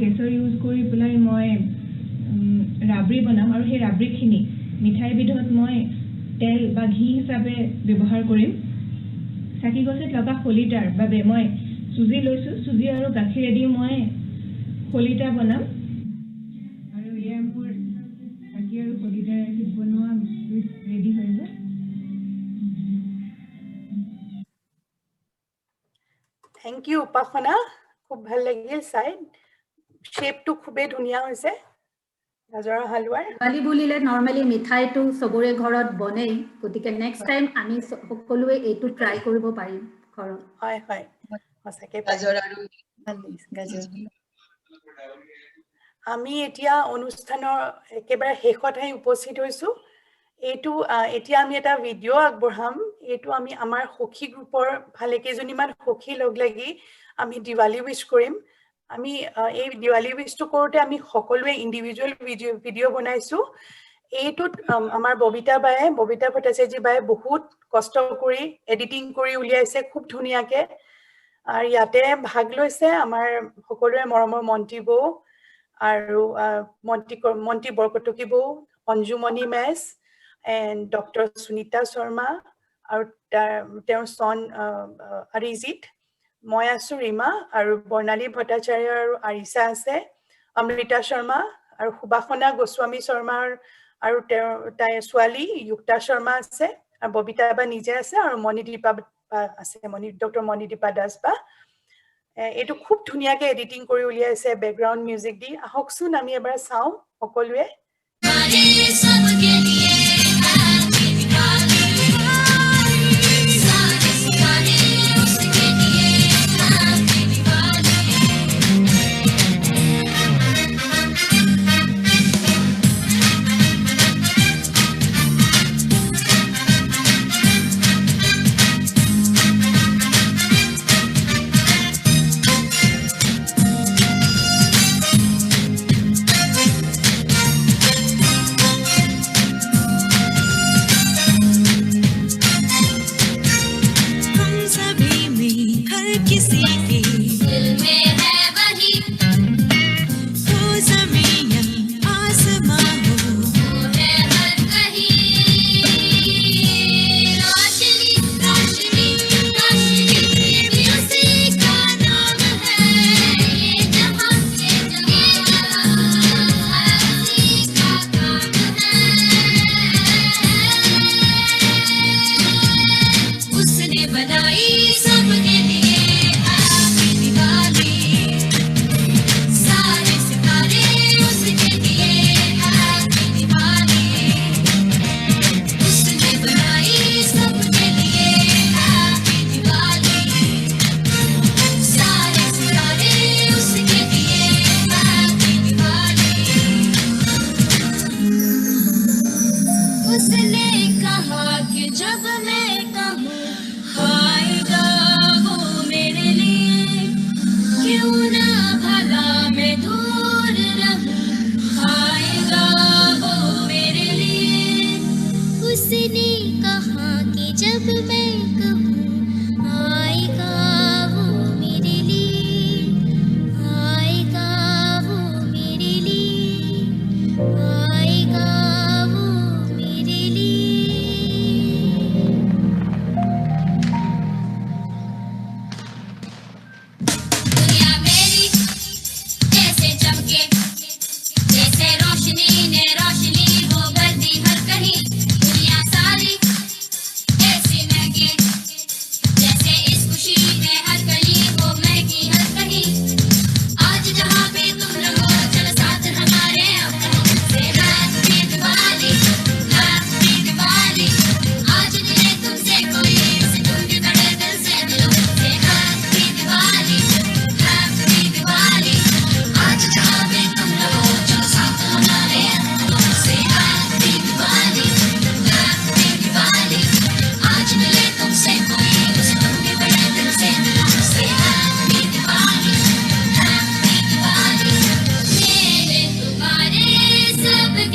গেছৰ ইউজ কৰি পেলাই মই ৰাবৰি বনাম আৰু সেই ৰাবৰিখিনি মিঠাইবিধত মই তেল বা ঘি হিচাপে ব্যৱহাৰ কৰিম চাকি গছিত লগা শলিতাৰ বাবে মই চুজি লৈছোঁ চুজি আৰু গাখীৰেদি মই শলিতা বনাম আৰু ইয়াৰ মোৰ চাকি আৰু শলিতাৰ বনোৱা ৰেডি হৈ যায় থ্যাংক ইউ উপাসনা খুব ভাল লাগিল চাই শেপটো খুবেই ধুনীয়া হৈছে গাজৰৰ হালৱাৰ দিৱালী বুলিলে নৰ্মেলি মিঠাইটো সবৰে ঘৰত বনেই গতিকে নেক্সট টাইম আমি সকলোৱে এইটো ট্ৰাই কৰিব পাৰিম ঘৰত হয় হয় সঁচাকৈ গাজৰ আৰু আমি এতিয়া অনুষ্ঠানৰ একেবাৰে শেষত আহি উপস্থিত হৈছোঁ এইটো এতিয়া আমি এটা ভিডিঅ' আগবঢ়াম এইটো আমি আমাৰ সখী গ্ৰুপৰ ভালেকেইজনীমান সখী লগ লাগি আমি দিৱালী উইচ কৰিম আমি এই দিৱালী উইচটো কৰোঁতে আমি সকলোৱে ইণ্ডিভিজুৱেল ভিডিঅ' বনাইছোঁ এইটোত আমাৰ ববিতা ভট্টাচাৰ্যী বায়ে বহুত কষ্ট কৰি এডিটিং কৰি উলিয়াইছে খুব ধুনীয়াকৈ আৰু ইয়াতে ভাগ লৈছে আমাৰ সকলোৰে মৰমৰ মন্ত্ৰী বৌ আৰু মন্ত্ৰী বৰকটকী বৌ অঞ্জুমণি মেছ এণ্ড ডক্টৰ সুনীতা শৰ্মা আৰু তেওঁৰ ছন অৰিজিত মই আছোঁ ৰীমা আৰু বৰ্ণালী ভট্টাচাৰ্য আৰু আৰিছা আছে অমৃতা শৰ্মা আৰু সুবাসনা গোস্বামী শৰ্মাৰ আৰু তাইৰ ছোৱালী যুক্তা শৰ্মা আছে আৰু ববিতা বা নিজে আছে আৰু মণিদীপা আছে ডক্টৰ মণিদীপা দাস বা এইটো খুব ধুনীয়াকৈ এডিটিং কৰি উলিয়াইছে বেকগ্ৰাউণ্ড মিউজিক দি আহকচোন আমি এবাৰ চাওঁ সকলোৱে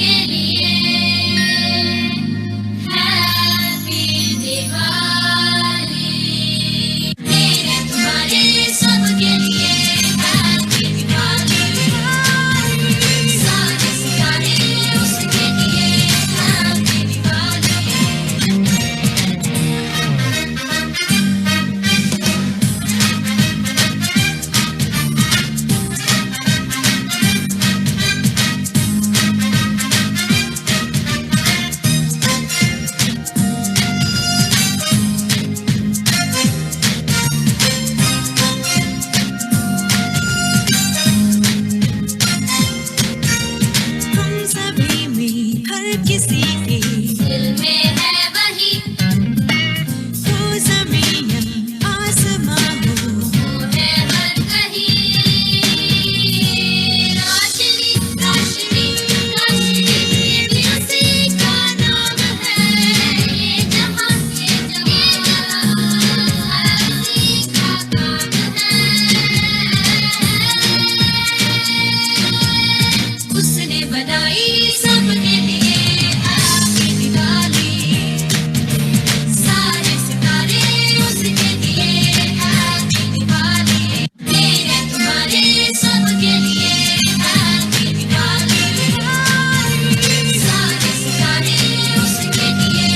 सबके लिए हैप्पी दिवाली मेरे तुम्हारे सबके लिए हैप्पी दिवाली सारे सितारे उसके लिए हैप्पी दिवाली हम सभी में हर किसी के दिल में है वही हो ज़मीन आसमां हो है हर कहीं रोशनी रोशनी रोशनी ये भी उसी का नाम है ये जहां हर उसी का काम है उसने बनाई सबके लिए हैप्पी दिवाली सारे सितारे उसके लिए हैप्पी दिवाली मेरे तुम्हारे सबके लिए हैप्पी दिवाली सारे सितारे उसके लिए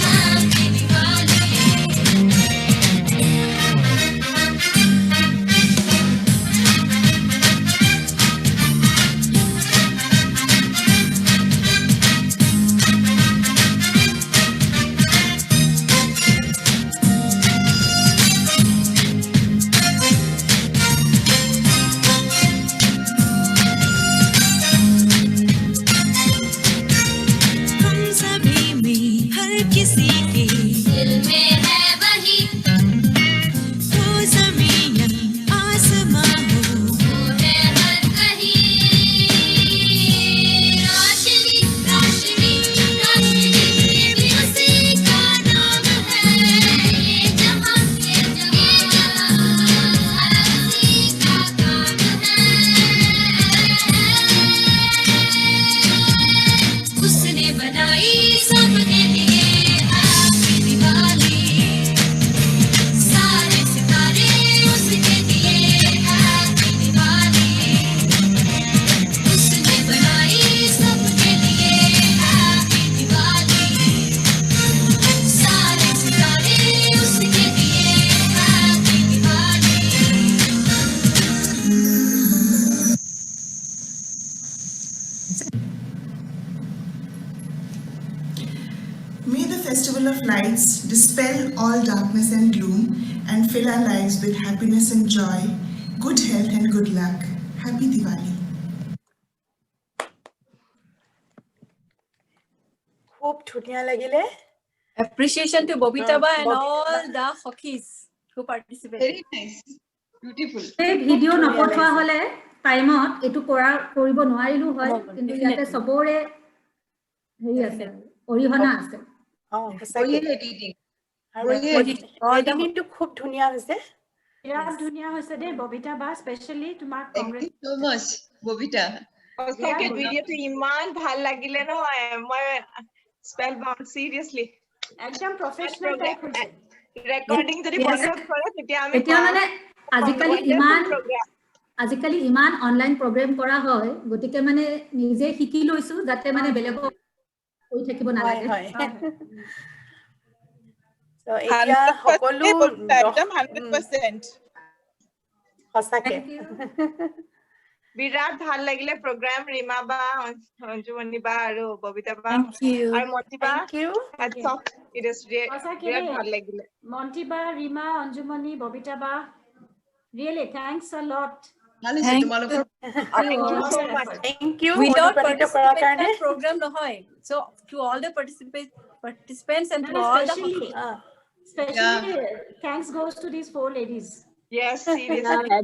हैप्पी दिवाली हम सभी में हर किसी के दिल में है वही हो ज़मीन आसमां हो है हर कहीं रोशनी रोशनी रोशनी ये भी उसी का नाम है ये जहां हर उसी का काम है उसने बनाई सबके लिए हैप्पी दिवाली सारे सितारे उसके लिए हैप्पी दिवाली उसने बनाई सबके लिए हैप्पी दिवाली सारे सितारे उसके लिए happy Diwali May the festival of lights dispel all darkness and gloom and fill our lives with happiness and joy, good health and good luck. Happy Diwali. খুব ধুনীয়া লাগিলে Appreciation to Bobita Ba and Bobita all Ba. the hockeys who participated. Very nice. Beautiful. এই video নপঠোৱা হলে টাইমত এটু কৰিব নোৱাৰিলো হয় কিন্তু ইয়াতে সবৰে হেৰি আছে অৰিহণা আছে সঁচাকে editing. আৰু এডিটিংটো খুব ধুনীয়া হৈছে বিৰাট ধুনীয়া হৈছে দেই ববিতা বা স্পেচিয়েলি তোমাক Thank you so much, Bobita. সঁচাকে ভিডিঅ'টো ইমান ভাল লাগিলে নহয় মই স্পেল বাউন্ড সিৰিয়াসলি একদম প্ৰফেশনাল টাইপ হৈছে ৰেকৰ্ডিং যদি বন্ধ কৰে তেতিয়া আমি এতিয়া মানে আজিকালি ইমান অনলাইন প্ৰগ্ৰাম কৰা হয় গতিকে মানে নিজে শিকি লৈছো যাতে মানে বেলেগক কৈ থাকিব নালাগে So, এতিয়া সকলো একদম 100% সঁচাকে বিৰাট ভাল লাগিলে প্ৰগ্ৰাম ৰীমা বা অঞ্জুমণি বা আৰু ববিতা বা Thank you. আৰু মন্টি বা Thank you. hats off. It is বিৰাট ভাল লাগিলে মন্টি বা ৰীমা অঞ্জুমণি ববিতা বা ৰিয়েলি থ্যাঙ্কস আ লট ভাল হৈছে তোমালোকৰ Thank you. Without অনুপ্ৰাণিত কৰাৰ কাৰণে participation program নহয়. So to all the participants and to all the especially thanks goes to these four ladies. Yes, seriously.